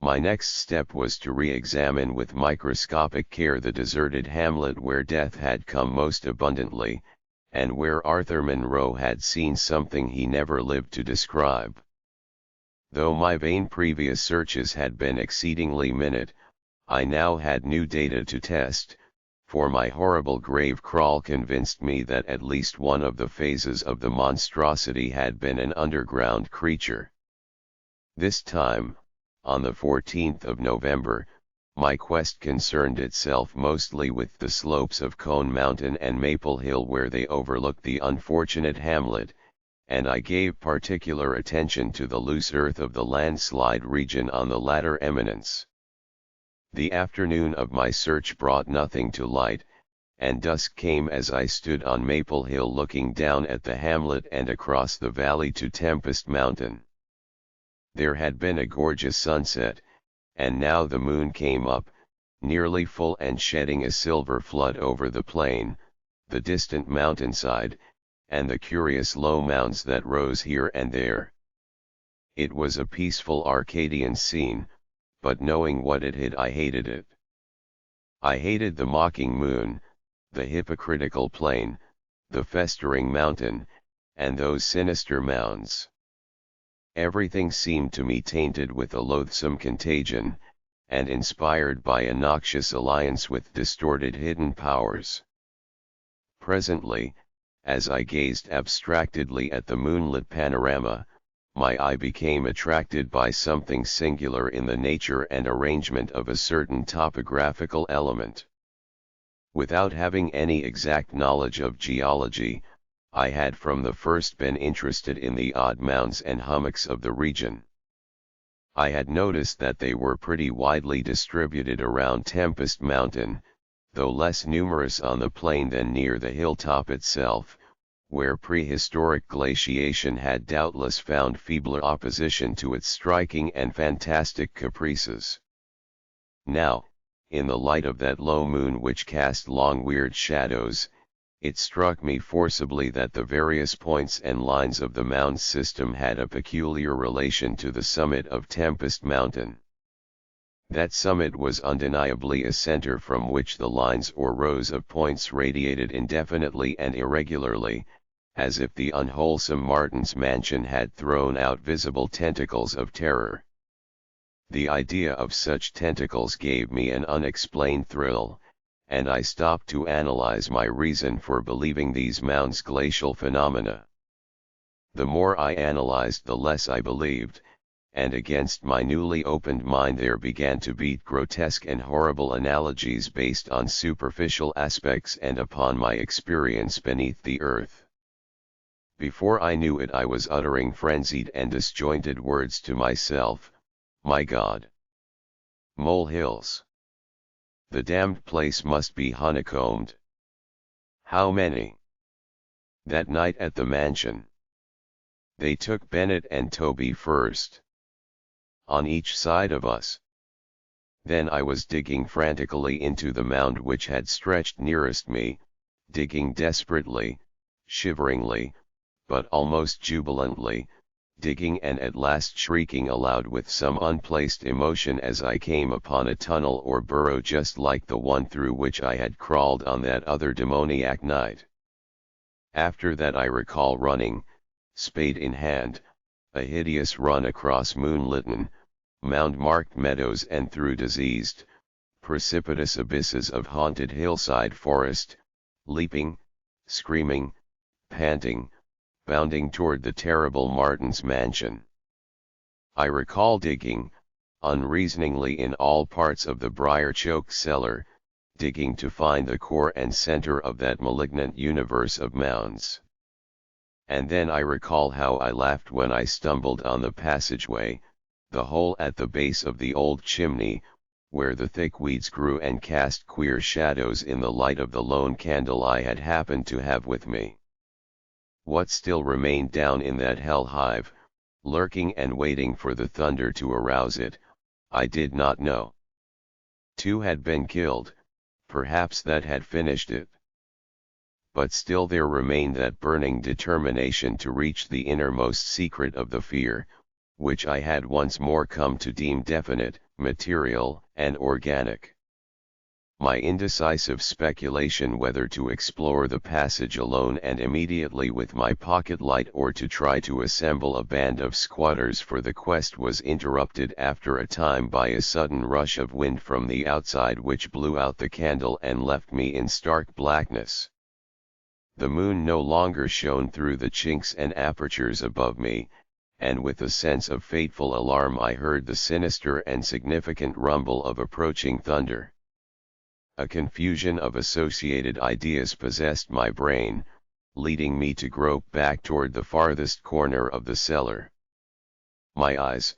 My next step was to re-examine with microscopic care the deserted hamlet where death had come most abundantly, and where Arthur Monroe had seen something he never lived to describe. Though my vain previous searches had been exceedingly minute, I now had new data to test, for my horrible grave crawl convinced me that at least one of the phases of the monstrosity had been an underground creature. This time, on the 14th of November, my quest concerned itself mostly with the slopes of Cone Mountain and Maple Hill where they overlooked the unfortunate hamlet, and I gave particular attention to the loose earth of the landslide region on the latter eminence. The afternoon of my search brought nothing to light, and dusk came as I stood on Maple Hill looking down at the hamlet and across the valley to Tempest Mountain. There had been a gorgeous sunset, and now the moon came up, nearly full and shedding a silver flood over the plain, the distant mountainside, and the curious low mounds that rose here and there. It was a peaceful Arcadian scene, but knowing what it hid I hated it. I hated the mocking moon, the hypocritical plain, the festering mountain, and those sinister mounds. Everything seemed to me tainted with a loathsome contagion, and inspired by a noxious alliance with distorted hidden powers. Presently, as I gazed abstractedly at the moonlit panorama, my eye became attracted by something singular in the nature and arrangement of a certain topographical element. Without having any exact knowledge of geology, I had from the first been interested in the odd mounds and hummocks of the region. I had noticed that they were pretty widely distributed around Tempest Mountain, though less numerous on the plain than near the hilltop itself, where prehistoric glaciation had doubtless found feebler opposition to its striking and fantastic caprices. Now, in the light of that low moon which cast long weird shadows, it struck me forcibly that the various points and lines of the mound system had a peculiar relation to the summit of Tempest Mountain. That summit was undeniably a center from which the lines or rows of points radiated indefinitely and irregularly, as if the unwholesome Martin's mansion had thrown out visible tentacles of terror. The idea of such tentacles gave me an unexplained thrill, and I stopped to analyze my reason for believing these mounds glacial phenomena. The more I analyzed, the less I believed, and against my newly opened mind there began to beat grotesque and horrible analogies based on superficial aspects and upon my experience beneath the earth. Before I knew it, I was uttering frenzied and disjointed words to myself. My God! Molehills! The damned place must be honeycombed. How many? That night at the mansion. They took Bennett and Toby first. On each side of us. Then I was digging frantically into the mound which had stretched nearest me, digging desperately, shiveringly, but almost jubilantly, digging and at last shrieking aloud with some unplaced emotion as I came upon a tunnel or burrow just like the one through which I had crawled on that other demoniac night. After that I recall running, spade in hand, a hideous run across moonlitten, mound-marked meadows and through diseased, precipitous abysses of haunted hillside forest, leaping, screaming, panting, bounding toward the terrible Martin's mansion. I recall digging, unreasoningly in all parts of the briar-choked cellar, digging to find the core and center of that malignant universe of mounds. And then I recall how I laughed when I stumbled on the passageway, the hole at the base of the old chimney, where the thick weeds grew and cast queer shadows in the light of the lone candle I had happened to have with me. What still remained down in that hell hive, lurking and waiting for the thunder to arouse it, I did not know. 2 had been killed, perhaps that had finished it. But still there remained that burning determination to reach the innermost secret of the fear, which I had once more come to deem definite, material, and organic. My indecisive speculation whether to explore the passage alone and immediately with my pocket light or to try to assemble a band of squatters for the quest was interrupted after a time by a sudden rush of wind from the outside which blew out the candle and left me in stark blackness. The moon no longer shone through the chinks and apertures above me, and with a sense of fateful alarm I heard the sinister and significant rumble of approaching thunder. A confusion of associated ideas possessed my brain, leading me to grope back toward the farthest corner of the cellar. My eyes,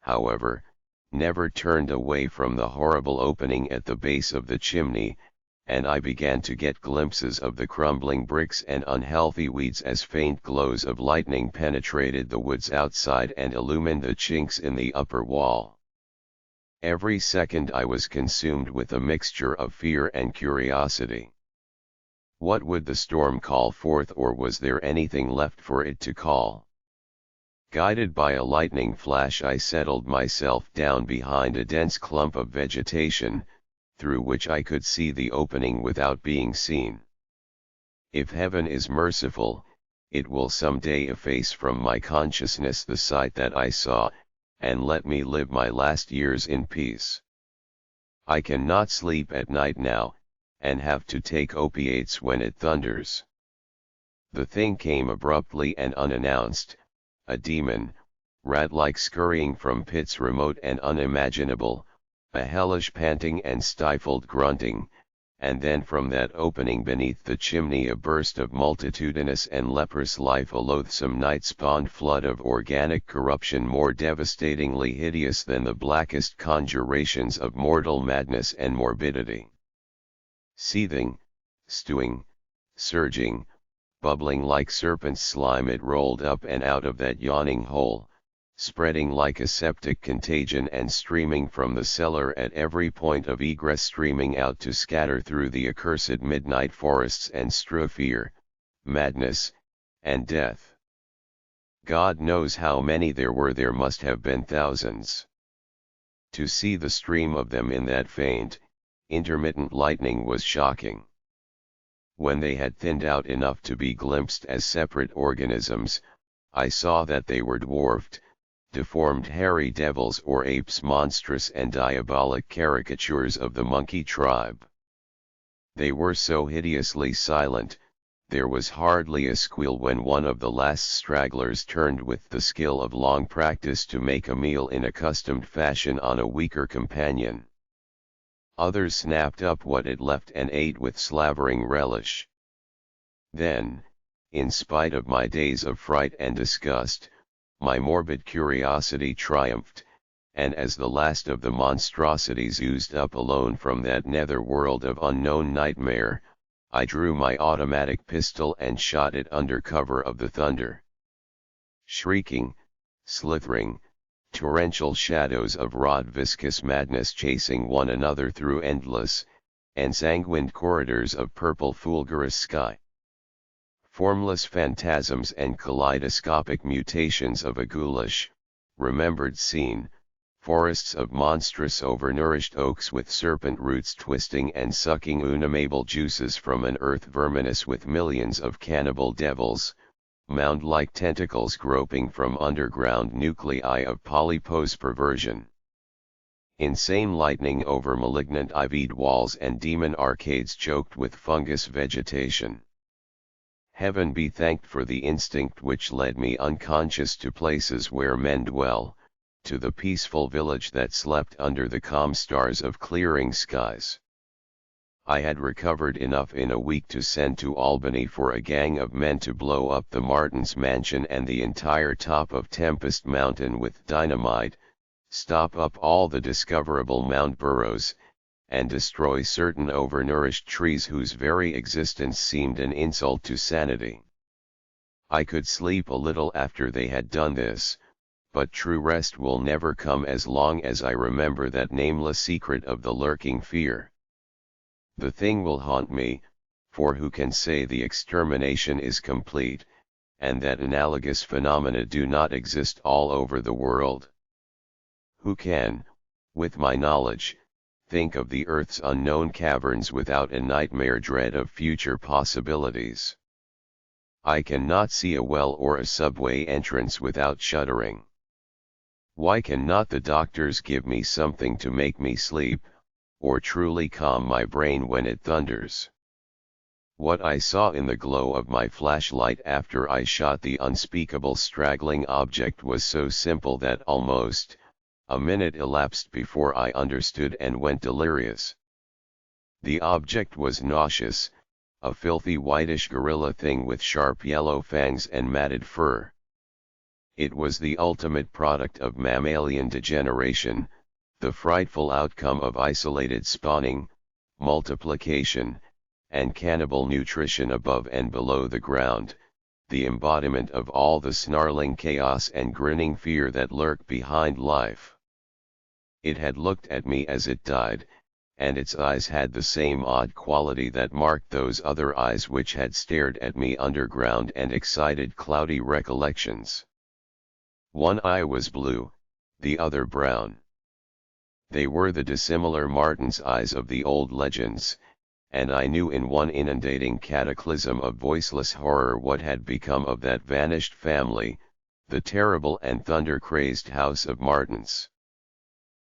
however, never turned away from the horrible opening at the base of the chimney, and I began to get glimpses of the crumbling bricks and unhealthy weeds as faint glows of lightning penetrated the woods outside and illumined the chinks in the upper wall. Every second I was consumed with a mixture of fear and curiosity. What would the storm call forth, or was there anything left for it to call? Guided by a lightning flash I settled myself down behind a dense clump of vegetation, through which I could see the opening without being seen. If heaven is merciful, it will some day efface from my consciousness the sight that I saw, and let me live my last years in peace. I cannot sleep at night now, and have to take opiates when it thunders. The thing came abruptly and unannounced, a demon, rat-like scurrying from pits remote and unimaginable, a hellish panting and stifled grunting, and then from that opening beneath the chimney a burst of multitudinous and leprous life, a loathsome night-spawned flood of organic corruption more devastatingly hideous than the blackest conjurations of mortal madness and morbidity. Seething, stewing, surging, bubbling like serpent slime, it rolled up and out of that yawning hole, spreading like a septic contagion and streaming from the cellar at every point of egress, streaming out to scatter through the accursed midnight forests and strew fear, madness, and death. God knows how many there were. There must have been thousands. To see the stream of them in that faint, intermittent lightning was shocking. When they had thinned out enough to be glimpsed as separate organisms, I saw that they were dwarfed, deformed hairy devils or apes, monstrous and diabolic caricatures of the monkey tribe. They were so hideously silent, there was hardly a squeal when one of the last stragglers turned with the skill of long practice to make a meal in accustomed fashion on a weaker companion. Others snapped up what it left and ate with slavering relish. Then, in spite of my days of fright and disgust, my morbid curiosity triumphed, and as the last of the monstrosities oozed up alone from that nether world of unknown nightmare, I drew my automatic pistol and shot it under cover of the thunder. Shrieking, slithering, torrential shadows of raw viscous madness chasing one another through endless, ensanguined corridors of purple fulgurous sky. Formless phantasms and kaleidoscopic mutations of a ghoulish, remembered scene, forests of monstrous overnourished oaks with serpent roots twisting and sucking unamable juices from an earth verminous with millions of cannibal devils, mound-like tentacles groping from underground nuclei of polypose perversion. Insane lightning over malignant ivied walls and demon arcades choked with fungus vegetation. Heaven be thanked for the instinct which led me unconscious to places where men dwell, to the peaceful village that slept under the calm stars of clearing skies. I had recovered enough in a week to send to Albany for a gang of men to blow up the Martins' mansion and the entire top of Tempest Mountain with dynamite, stop up all the discoverable mound burrows, and destroy certain overnourished trees whose very existence seemed an insult to sanity. I could sleep a little after they had done this, but true rest will never come as long as I remember that nameless secret of the lurking fear. The thing will haunt me, for who can say the extermination is complete, and that analogous phenomena do not exist all over the world? Who can, with my knowledge, think of the earth's unknown caverns without a nightmare dread of future possibilities? I cannot see a well or a subway entrance without shuddering. Why cannot the doctors give me something to make me sleep, or truly calm my brain when it thunders? What I saw in the glow of my flashlight after I shot the unspeakable straggling object was so simple that almost a minute elapsed before I understood and went delirious. The object was nauseous, a filthy whitish gorilla thing with sharp yellow fangs and matted fur. It was the ultimate product of mammalian degeneration, the frightful outcome of isolated spawning, multiplication, and cannibal nutrition above and below the ground, the embodiment of all the snarling chaos and grinning fear that lurk behind life. It had looked at me as it died, and its eyes had the same odd quality that marked those other eyes which had stared at me underground and excited cloudy recollections. One eye was blue, the other brown. They were the dissimilar Martin's eyes of the old legends, and I knew in one inundating cataclysm of voiceless horror what had become of that vanished family, the terrible and thunder-crazed house of Martins.